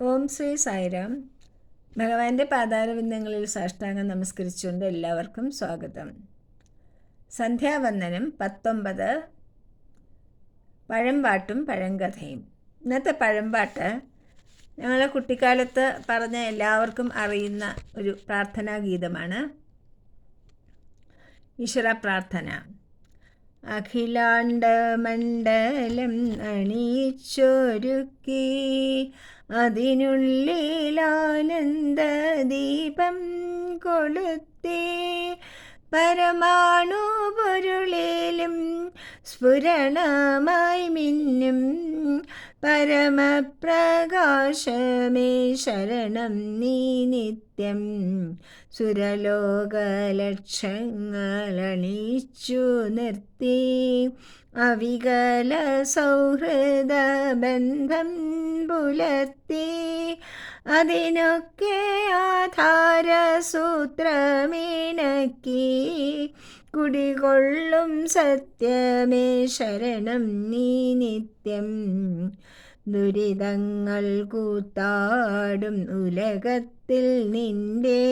ഓം ശ്രീ സായിരാം. ഭഗവാന്റെ പാതാരവിന്ദങ്ങളിൽ സാഷ്ടാംഗം നമസ്കരിച്ചുകൊണ്ട് എല്ലാവർക്കും സ്വാഗതം. സന്ധ്യാവന്ദനം 19 പഴംപാട്ടും പഴങ്കഥയും. ഇന്നത്തെ പഴംപാട്ട് ഞങ്ങളെ കുട്ടിക്കാലത്ത് പറഞ്ഞ എല്ലാവർക്കും അറിയുന്ന ഒരു പ്രാർത്ഥനാ ഗീതമാണ്. ഈശ്വര പ്രാർത്ഥന. അഖിലാണ്ടമണ്ഡലം അണിയിച്ചൊരുക്കി അതിനുള്ളിലാനന്ദദീപം കൊളുത്തി പരമാണു പൊരുളിലും സ്ഫുരണമായി മിന്നും പരമപ്രകാശമേ ശരണം നീ നിത്യം സുരലോകലക്ഷങ്ങളണിയിച്ചു നിർത്തി അവികല സൗഹൃദ ബന്ധം പുലർത്തി അതിനൊക്കെ ആധാരസൂത്രമേണക്കി കുടികൊള്ളും സത്യമേ ശരണം നീ നിത്യം ദുരിതങ്ങൾ കൂത്താടും ഉലകത്തിൽ നിന്റെ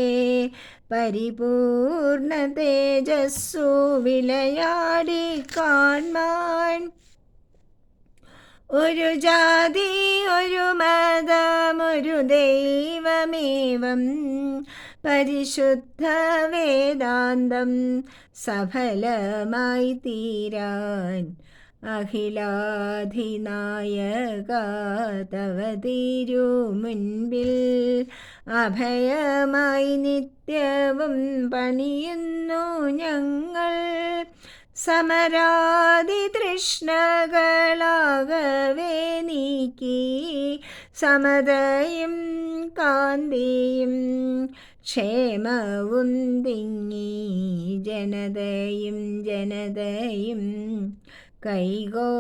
പരിപൂർണ തേജസ്സു വിളയാടി കാൺമാൻ ഒരു ജാതി ഒരു മതം ഒരു ദൈവമേവം പരിശുദ്ധ വേദാന്തം സഫലമായി തീരാൻ അഖിലാധിനായക തവ തിരു മുൻപിൽ അഭയമായി നിത്യവും പണിയുന്നു ഞങ്ങൾ സമരാദി തൃഷ്ണകളാകവേ നീക്കി സമതയും കാന്തിയും ക്ഷേമവും തിങ്ങി ജനതയും കൈകോർത്തിണക്കി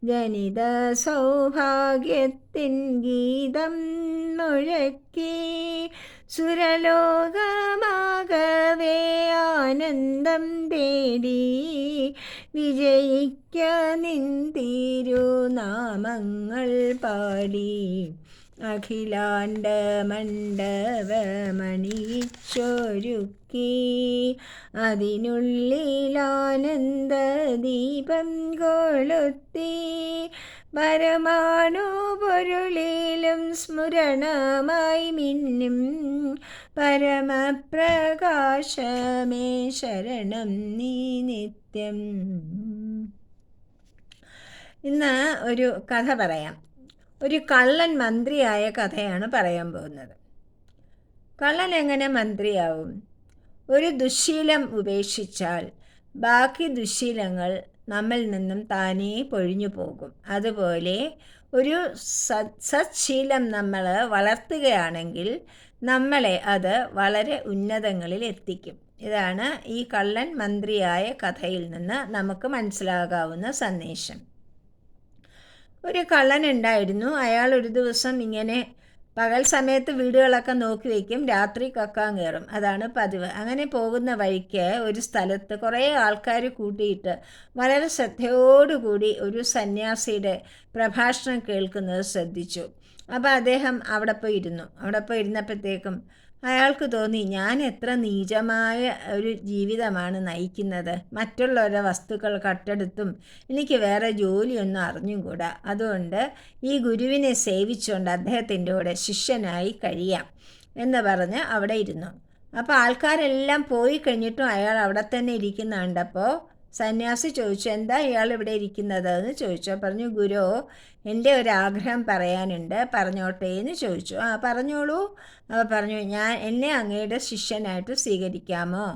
ജനിത സൗഭാഗ്യത്തിൻ ഗീതം മുഴക്കി സുരലോകമാകവേ ആനന്ദം തേടി വിജയിക്ക നിൻ തിരുനാമങ്ങൾ പാടി അഖിലാണ്ടമണ്ഡപമണിയിച്ചൊരുക്കി അതിനുള്ളിലാനന്ദദീപം കൊളുത്തി പരമാണു പൊരുളിലും സ്മരണമായി മിന്നും പരമപ്രകാശമേ ശരണം നീ നിത്യം. ഇന്ന് ഒരു കഥ പറയാം. ഒരു കള്ളൻ മന്ത്രിയായ കഥയാണ് പറയാൻ പോകുന്നത്. കള്ളൻ എങ്ങനെ മന്ത്രിയാവും? ഒരു ദുശ്ശീലം ഉപേക്ഷിച്ചാൽ ബാക്കി ദുശ്ശീലങ്ങൾ നമ്മിൽ നിന്നും താനേ പൊഴിഞ്ഞു പോകും. അതുപോലെ ഒരു സത്ശീലം നമ്മൾ വളർത്തുകയാണെങ്കിൽ നമ്മളെ അത് വളരെ ഉന്നതങ്ങളിൽ എത്തിക്കും. ഇതാണ് ഈ കള്ളൻ മന്ത്രിയായ കഥയിൽ നിന്ന് നമുക്ക് മനസ്സിലാകാവുന്ന സന്ദേശം. ഒരു കള്ളൻ ഉണ്ടായിരുന്നു. അയാൾ ഒരു ദിവസം ഇങ്ങനെ പകൽ സമയത്ത് വീടുകളൊക്കെ നോക്കി വയ്ക്കും, രാത്രി കക്കാൻ കയറും. അതാണ് പതിവ്. അങ്ങനെ പോകുന്ന വഴിക്ക് ഒരു സ്ഥലത്ത് കുറേ ആൾക്കാർ കൂട്ടിയിട്ട് വളരെ ശ്രദ്ധയോടുകൂടി ഒരു സന്യാസിയുടെ പ്രഭാഷണം കേൾക്കുന്നത് ശ്രദ്ധിച്ചു. അപ്പോൾ അദ്ദേഹം അവിടെ പോയി ഇരുന്നപ്പോഴത്തേക്കും അയാൾക്ക് തോന്നി, ഞാൻ എത്ര നീചമായ ഒരു ജീവിതമാണ് നയിക്കുന്നത്. മറ്റുള്ളവരുടെ വസ്തുക്കൾ കട്ടെടുത്തും എനിക്ക് വേറെ ജോലിയൊന്നും അറിഞ്ഞുകൂടാ. അതുകൊണ്ട് ഈ ഗുരുവിനെ സേവിച്ചുകൊണ്ട് അദ്ദേഹത്തിൻ്റെ കൂടെ ശിഷ്യനായി കഴിയാം എന്ന് പറഞ്ഞ് അവിടെ ഇരുന്നു. അപ്പോൾ ആൾക്കാരെല്ലാം പോയി കഴിഞ്ഞിട്ടും അയാൾ അവിടെ തന്നെ ഇരിക്കുന്ന കണ്ടപ്പോൾ സന്യാസി ചോദിച്ചു, എന്താ ഇയാൾ ഇവിടെ ഇരിക്കുന്നത് എന്ന് ചോദിച്ചു. പറഞ്ഞു, ഗുരു, എൻ്റെ ഒരു ആഗ്രഹം പറയാനുണ്ട്, പറഞ്ഞോട്ടെ എന്ന് ചോദിച്ചു. പറഞ്ഞോളൂ. അപ്പോൾ പറഞ്ഞു, എന്നെ അങ്ങയുടെ ശിഷ്യനായിട്ട് സ്വീകരിക്കാമോ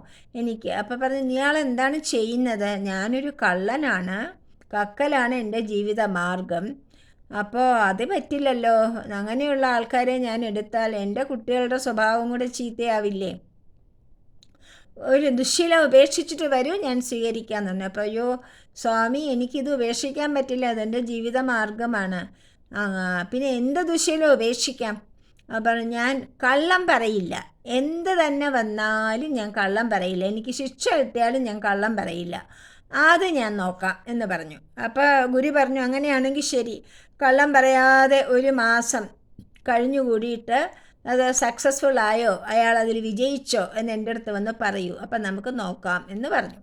എനിക്ക്? അപ്പോൾ പറഞ്ഞു, ഇയാൾ എന്താണ് ചെയ്യുന്നത്? ഞാനൊരു കള്ളനാണ്, കക്കലാണ് എൻ്റെ ജീവിത മാർഗം. അപ്പോൾ അത് പറ്റില്ലല്ലോ. അങ്ങനെയുള്ള ആൾക്കാരെ ഞാൻ എടുത്താൽ എൻ്റെ കുട്ടികളുടെ സ്വഭാവം കൂടെ ചീത്തയാവില്ലേ? ഒരു ദുശ്ശീലം ഉപേക്ഷിച്ചിട്ട് വരൂ, ഞാൻ സ്വീകരിക്കാമെന്ന് പറഞ്ഞു. അപ്പോൾ അയ്യോ സ്വാമി, എനിക്കിത് ഉപേക്ഷിക്കാൻ പറ്റില്ല, അതെൻ്റെ ജീവിത മാർഗമാണ്. പിന്നെ എന്ത് ദുശ്ശീലം ഉപേക്ഷിക്കാം? അപ്പോൾ ഞാൻ കള്ളം പറയില്ല, എന്ത് തന്നെ വന്നാലും ഞാൻ കള്ളം പറയില്ല, എനിക്ക് ശിക്ഷ കിട്ടിയാലും ഞാൻ കള്ളം പറയില്ല. അത് ഞാൻ നോക്കാം എന്ന് പറഞ്ഞു. അപ്പോൾ ഗുരു പറഞ്ഞു, അങ്ങനെയാണെങ്കിൽ ശരി, കള്ളം പറയാതെ 1 മാസം കഴിഞ്ഞുകൂടിയിട്ട് അത് സക്സസ്ഫുൾ ആയോ, അയാൾ അതിൽ വിജയിച്ചോ എന്ന് എൻ്റെ അടുത്ത് വന്ന് പറയൂ, അപ്പം നമുക്ക് നോക്കാം എന്ന് പറഞ്ഞു.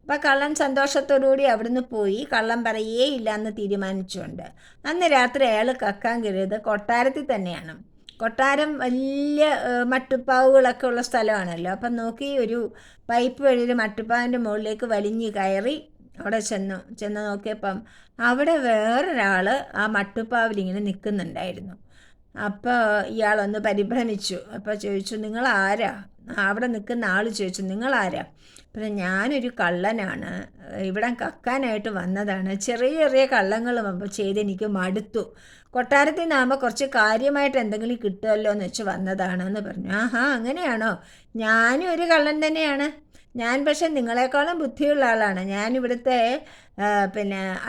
അപ്പം കള്ളൻ സന്തോഷത്തോടുകൂടി അവിടുന്ന് പോയി. കള്ളം പറയേ ഇല്ല എന്ന് തീരുമാനിച്ചുകൊണ്ട് അന്ന് രാത്രി അയാൾ കക്കാൻ കയറിയത് കൊട്ടാരത്തിൽ തന്നെയാണ്. കൊട്ടാരം വലിയ മട്ടുപ്പാവുകളൊക്കെ ഉള്ള സ്ഥലമാണല്ലോ. അപ്പം നോക്കി ഒരു പൈപ്പ് വഴി ഒരു മട്ടുപ്പാവിൻ്റെ മുകളിലേക്ക് വലിഞ്ഞ് കയറി അവിടെ ചെന്ന് നോക്കിയപ്പം അവിടെ വേറൊരാൾ ആ മട്ടുപ്പാവിലിങ്ങനെ നിൽക്കുന്നുണ്ടായിരുന്നു. അപ്പോൾ ഇയാളൊന്ന് പരിഭ്രമിച്ചു. അപ്പോൾ ചോദിച്ചു, നിങ്ങളാരാ? അവിടെ നിൽക്കുന്ന ആൾ ചോദിച്ചു, നിങ്ങളാരാ? അപ്പം ഞാനൊരു കള്ളനാണ്, ഇവിടെ കക്കാനായിട്ട് വന്നതാണ്. ചെറിയ ചെറിയ കള്ളങ്ങളും അപ്പോൾ ചെയ്ത് എനിക്ക് മടുത്തു. കൊട്ടാരത്തിൽ നിന്നാകുമ്പോൾ കുറച്ച് കാര്യമായിട്ട് എന്തെങ്കിലും കിട്ടുമല്ലോ എന്ന് വെച്ച് വന്നതാണെന്ന് പറഞ്ഞു. ആഹാ, അങ്ങനെയാണോ? ഞാനും ഒരു കള്ളൻ തന്നെയാണ്. ഞാൻ പക്ഷെ നിങ്ങളെക്കാളും ബുദ്ധിയുള്ള ആളാണ്. ഞാനിവിടുത്തെ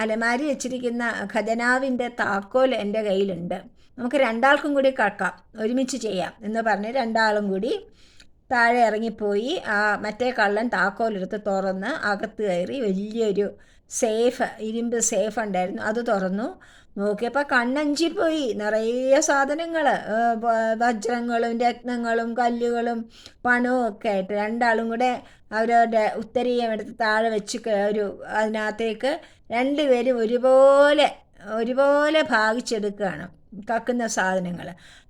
അലമാരി വെച്ചിരിക്കുന്ന ഖജനാവിൻ്റെ താക്കോൽ എൻ്റെ കയ്യിലുണ്ട്. നമുക്ക് 2 ആൾക്കും കൂടി കക്കാം, ഒരുമിച്ച് ചെയ്യാം എന്ന് പറഞ്ഞ് 2 ആളും കൂടി താഴെ ഇറങ്ങിപ്പോയി. മറ്റേ കള്ളൻ താക്കോലെടുത്ത് തുറന്ന് അകത്ത് കയറി വലിയൊരു ഇരുമ്പ് സേഫ് ഉണ്ടായിരുന്നു, അത് തുറന്നു. നോക്കിയപ്പോൾ കണ്ണഞ്ചിപ്പോയി. നിറയെ സാധനങ്ങൾ, വജ്രങ്ങളും രത്നങ്ങളും കല്ലുകളും പണവും ഒക്കെ ആയിട്ട് 2 ആളും കൂടെ അവരവരുടെ ഉത്തരീയം എടുത്ത് താഴെ വെച്ച് അതിനകത്തേക്ക് 2 പേരും ഒരുപോലെ ഭാഗിച്ചെടുക്കുകയാണ് കക്കുന്ന സാധനങ്ങൾ.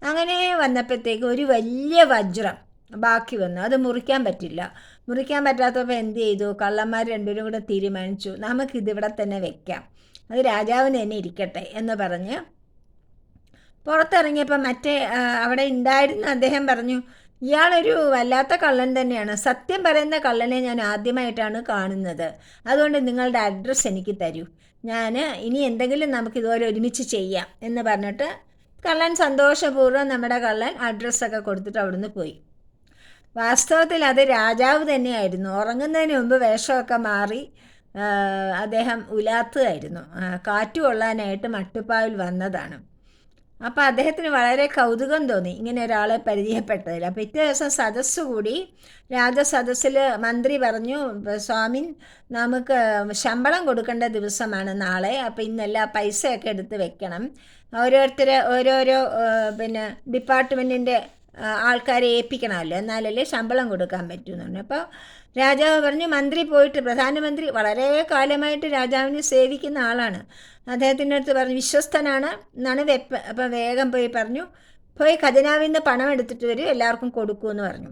അങ്ങനെ വന്നപ്പോഴത്തേക്ക് ഒരു വലിയ വജ്രം ബാക്കി വന്നു. അത് മുറിക്കാൻ പറ്റില്ല. മുറിക്കാൻ പറ്റാത്തപ്പോൾ എന്ത് ചെയ്തു? കള്ളന്മാർ 2 പേരും കൂടെ തീരുമാനിച്ചു, നമുക്കിതിവിടെ തന്നെ വെക്കാം, അത് രാജാവിന് തന്നെ ഇരിക്കട്ടെ എന്ന് പറഞ്ഞ് പുറത്തിറങ്ങിയപ്പോൾ അവിടെ ഉണ്ടായിരുന്ന അദ്ദേഹം പറഞ്ഞു, ഇയാളൊരു വല്ലാത്ത കള്ളൻ തന്നെയാണ്. സത്യം പറയുന്ന കള്ളനെ ഞാൻ ആദ്യമായിട്ടാണ് കാണുന്നത്. അതുകൊണ്ട് നിങ്ങളുടെ അഡ്രസ്സ് എനിക്ക് തരൂ, ഞാൻ ഇനി എന്തെങ്കിലും നമുക്കിതുപോലെ ഒരുമിച്ച് ചെയ്യാം എന്ന് പറഞ്ഞിട്ട് കള്ളൻ സന്തോഷപൂർവ്വം നമ്മുടെ കള്ളൻ അഡ്രസ്സൊക്കെ കൊടുത്തിട്ട് അവിടുന്ന് പോയി. വാസ്തവത്തിൽ അത് രാജാവ് തന്നെയായിരുന്നു. ഉറങ്ങുന്നതിന് മുമ്പ് വേഷമൊക്കെ മാറി അദ്ദേഹം ഉലാത്തുകയായിരുന്നു. കാറ്റ് കൊള്ളാനായിട്ട് മട്ടുപ്പാവിൽ വന്നതാണ്. അപ്പോൾ അദ്ദേഹത്തിന് വളരെ കൗതുകം തോന്നി ഇങ്ങനെ ഒരാളെ പരിചയപ്പെട്ടതിൽ. അപ്പോൾ പിറ്റേ ദിവസം സദസ്സ് കൂടി. രാജസദസ്സിൽ മന്ത്രി പറഞ്ഞു, സ്വാമിൻ, നമുക്ക് ശമ്പളം കൊടുക്കേണ്ട ദിവസമാണ് നാളെ. അപ്പോൾ ഇന്നെല്ലാം പൈസയൊക്കെ എടുത്ത് വെക്കണം. ഓരോരോ ഡിപ്പാർട്ട്മെൻറ്റിൻ്റെ ആൾക്കാരെ ഏൽപ്പിക്കണമല്ലോ, എന്നാലല്ലേ ശമ്പളം കൊടുക്കാൻ പറ്റുമെന്നുണ്ട്. അപ്പോൾ രാജാവ് പറഞ്ഞു, മന്ത്രി പോയിട്ട്, പ്രധാനമന്ത്രി വളരെ കാലമായിട്ട് രാജാവിനെ സേവിക്കുന്ന ആളാണ്, അദ്ദേഹത്തിൻ്റെ അടുത്ത് പറഞ്ഞു, വിശ്വസ്തനാണ് എന്നാണ് വെപ്പ്. അപ്പം വേഗം പറഞ്ഞു, പോയി ഖജനാവിൽ നിന്ന് പണം എടുത്തിട്ട് വരും, എല്ലാവർക്കും കൊടുക്കുമെന്ന് പറഞ്ഞു.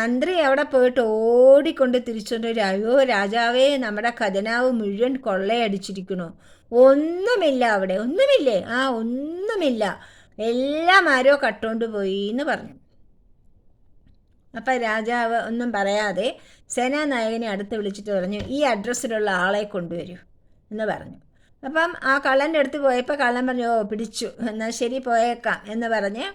മന്ത്രി അവിടെ പോയിട്ട് ഓടിക്കൊണ്ട് തിരിച്ചുകൊണ്ട് വരും. അയ്യോ രാജാവേ, നമ്മുടെ ഖജനാവ് മുഴുവൻ കൊള്ളയടിച്ചിരിക്കണു, ഒന്നുമില്ല അവിടെ, ഒന്നുമില്ലേ? ഒന്നുമില്ല, എല്ലാം ആരോ കട്ടുകൊണ്ട് പോയി എന്ന് പറഞ്ഞു. അപ്പം രാജാവ് ഒന്നും പറയാതെ സേനാനായകനെ അടുത്ത് വിളിച്ചിട്ട് പറഞ്ഞു, ഈ അഡ്രസ്സിലുള്ള ആളെ കൊണ്ടുവരൂ എന്ന് പറഞ്ഞു. അപ്പം ആ കള്ളൻ്റെ അടുത്ത് പോയപ്പോൾ കള്ളൻ പറഞ്ഞു, പിടിച്ചു, എന്നാൽ ശരി പോയേക്കാം എന്ന് പറഞ്ഞ്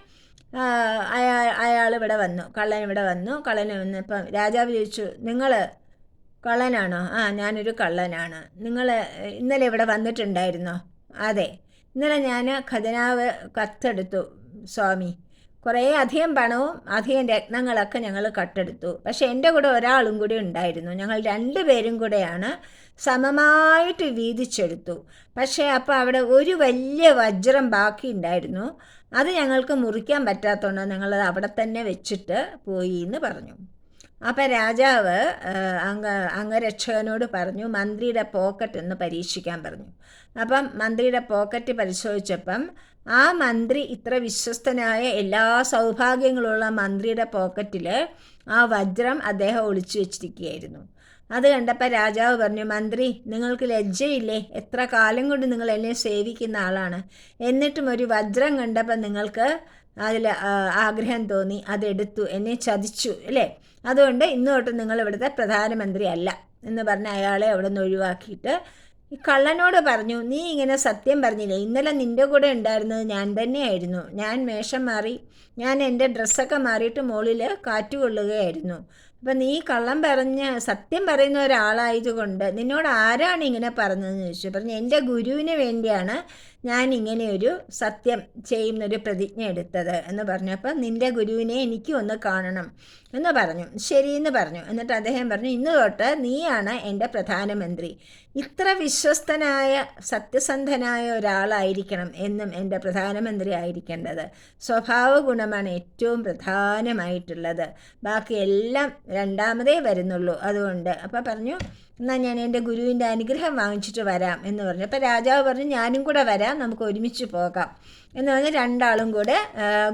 അയാൾ ഇവിടെ വന്നു. കള്ളൻ വന്നപ്പം രാജാവ് ചോദിച്ചു, നിങ്ങൾ കള്ളനാണോ? ഞാനൊരു കള്ളനാണ്. നിങ്ങൾ ഇന്നലെ ഇവിടെ വന്നിട്ടുണ്ടായിരുന്നോ? അതെ, ഇന്നലെ ഞാൻ ഖജനാവ് കത്തെടുത്തു സ്വാമി. കുറേ അധികം പണവും അധികം രത്നങ്ങളൊക്കെ ഞങ്ങൾ കട്ടെടുത്തു. പക്ഷേ എൻ്റെ കൂടെ ഒരാളും കൂടി ഉണ്ടായിരുന്നു. ഞങ്ങൾ 2 പേരും കൂടെയാണ് സമമായിട്ട് വീതിച്ചെടുത്തു. പക്ഷേ അപ്പോൾ അവിടെ ഒരു വലിയ വജ്രം ബാക്കി ഉണ്ടായിരുന്നു. അത് ഞങ്ങൾക്ക് മുറിക്കാൻ പറ്റാത്തതുകൊണ്ട് ഞങ്ങളത് അവിടെ തന്നെ വെച്ചിട്ട് പോയി എന്ന് പറഞ്ഞു. അപ്പം രാജാവ് അംഗരക്ഷകനോട് പറഞ്ഞു, മന്ത്രിയുടെ പോക്കറ്റ് ഒന്ന് പരീക്ഷിക്കാൻ പറഞ്ഞു. അപ്പം മന്ത്രിയുടെ പോക്കറ്റ് പരിശോധിച്ചപ്പം ആ മന്ത്രി, ഇത്ര വിശ്വസ്തനായ എല്ലാ സൗഭാഗ്യങ്ങളുള്ള മന്ത്രിയുടെ പോക്കറ്റിൽ ആ വജ്രം അദ്ദേഹം ഒളിച്ചു വെച്ചിരിക്കുകയായിരുന്നു. അത് കണ്ടപ്പോൾ രാജാവ് പറഞ്ഞു, മന്ത്രി, നിങ്ങൾക്ക് ലജ്ജയില്ലേ? എത്ര കാലം കൊണ്ട് നിങ്ങൾ എന്നെ സേവിക്കുന്ന ആളാണ്, എന്നിട്ടും ഒരു വജ്രം കണ്ടപ്പോൾ നിങ്ങൾക്ക് അതിൽ ആഗ്രഹം തോന്നി, അതെടുത്തു, എന്നെ ചതിച്ചു അല്ലേ? അതുകൊണ്ട് ഇന്ന് തൊട്ട് നിങ്ങൾ ഇവിടുത്തെ പ്രധാനമന്ത്രി അല്ല എന്ന് പറഞ്ഞ് അയാളെ അവിടെ നിന്ന് ഒഴിവാക്കിയിട്ട് ഈ കള്ളനോട് പറഞ്ഞു, നീ ഇങ്ങനെ സത്യം പറഞ്ഞില്ലേ, ഇന്നലെ നിൻ്റെ കൂടെ ഉണ്ടായിരുന്നത് ഞാൻ തന്നെയായിരുന്നു. ഞാൻ വേഷം മാറി, ഞാൻ എൻ്റെ ഡ്രസ്സൊക്കെ മാറിയിട്ട് മുകളിൽ കാറ്റ് കൊള്ളുകയായിരുന്നു. അപ്പം നീ കള്ളം പറഞ്ഞ് സത്യം പറയുന്ന ഒരാളായതുകൊണ്ട് നിന്നോട് ആരാണ് ഇങ്ങനെ പറഞ്ഞതെന്ന് ചോദിച്ചു. പറഞ്ഞു, എൻ്റെ ഗുരുവിന് വേണ്ടിയാണ് ഞാൻ ഇങ്ങനെ ഒരു സത്യം ചെയ്യുന്നൊരു പ്രതിജ്ഞ എടുത്തത് എന്ന് പറഞ്ഞു. അപ്പം നിൻ്റെ ഗുരുവിനെ എനിക്കും ഒന്ന് കാണണം എന്ന് പറഞ്ഞു. ശരിയെന്ന് പറഞ്ഞു. എന്നിട്ട് അദ്ദേഹം പറഞ്ഞു, ഇന്ന് തൊട്ട് നീയാണ് എൻ്റെ പ്രധാനമന്ത്രി. ഇത്ര വിശ്വസ്തനായ സത്യസന്ധനായ ഒരാളായിരിക്കണം എന്നും എൻ്റെ പ്രധാനമന്ത്രി ആയിരിക്കേണ്ടത്. സ്വഭാവ ഗുണമാണ് ഏറ്റവും പ്രധാനമായിട്ടുള്ളത്, ബാക്കി എല്ലാം രണ്ടാമതേ വരുന്നുള്ളൂ. അതുകൊണ്ട് അപ്പം പറഞ്ഞു, എന്നാൽ ഞാൻ എൻ്റെ ഗുരുവിൻ്റെ അനുഗ്രഹം വാങ്ങിച്ചിട്ട് വരാം എന്ന് പറഞ്ഞു. അപ്പോൾ രാജാവ് പറഞ്ഞു, ഞാനും കൂടെ വരാം, നമുക്ക് ഒരുമിച്ച് പോകാം എന്ന് പറഞ്ഞ് രണ്ടാളും കൂടെ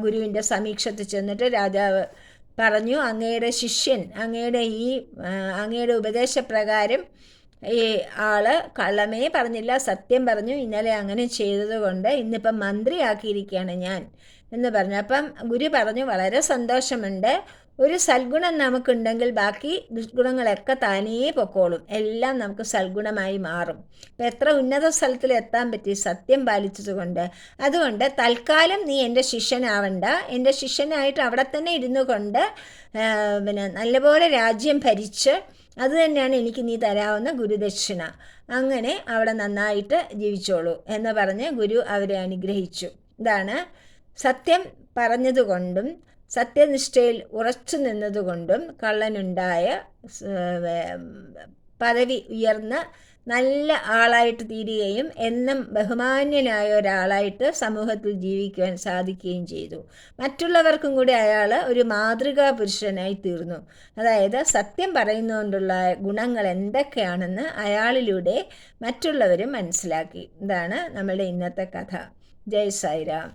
ഗുരുവിൻ്റെ സമീക്ഷത്തിൽ ചെന്നിട്ട് രാജാവ് പറഞ്ഞു, അങ്ങയുടെ ശിഷ്യൻ അങ്ങയുടെ ഉപദേശപ്രകാരം ഈ ആള് കള്ളമേ പറഞ്ഞില്ല, സത്യം പറഞ്ഞു. ഇന്നലെ അങ്ങനെ ചെയ്തതുകൊണ്ട് ഇന്നിപ്പം മന്ത്രിയാക്കിയിരിക്കുകയാണ് ഞാൻ എന്ന് പറഞ്ഞു. അപ്പം ഗുരു പറഞ്ഞു, വളരെ സന്തോഷമുണ്ട്. ഒരു സൽഗുണം നമുക്കുണ്ടെങ്കിൽ ബാക്കി ദുഷ്ഗുണങ്ങളൊക്കെ താനേ പൊക്കോളും, എല്ലാം നമുക്ക് സൽഗുണമായി മാറും. അപ്പം എത്ര ഉന്നത സ്ഥലത്തിൽ എത്താൻ പറ്റി സത്യം പാലിച്ചതുകൊണ്ട്. അതുകൊണ്ട് തൽക്കാലം നീ എൻ്റെ ശിഷ്യനാവണ്ട, എൻ്റെ ശിഷ്യനായിട്ട് അവിടെ തന്നെ ഇരുന്നു കൊണ്ട് നല്ലപോലെ രാജ്യം ഭരിച്ച് അത് തന്നെയാണ് എനിക്ക് നീ തരാവുന്ന ഗുരുദക്ഷിണ. അങ്ങനെ അവിടെ നന്നായിട്ട് ജീവിച്ചോളൂ എന്ന് പറഞ്ഞ് ഗുരു അവരെ അനുഗ്രഹിച്ചു. ഇതാണ് സത്യം പറഞ്ഞതുകൊണ്ടും സത്യനിഷ്ഠയിൽ ഉറച്ചു നിന്നതുകൊണ്ടും കള്ളനുണ്ടായ പദവി ഉയർന്ന് നല്ല ആളായിട്ട് തീരുകയും എന്നും ബഹുമാന്യനായ ഒരാളായിട്ട് സമൂഹത്തിൽ ജീവിക്കുവാൻ സാധിക്കുകയും ചെയ്തു. മറ്റുള്ളവർക്കും കൂടി അയാൾ ഒരു മാതൃകാ പുരുഷനായി തീർന്നു. അതായത് സത്യം പറയുന്നതുകൊണ്ടുള്ള ഗുണങ്ങൾ എന്തൊക്കെയാണെന്ന് അയാളിലൂടെ മറ്റുള്ളവരും മനസ്സിലാക്കി. ഇതാണ് നമ്മളുടെ ഇന്നത്തെ കഥ. ജയ് സായിരാം.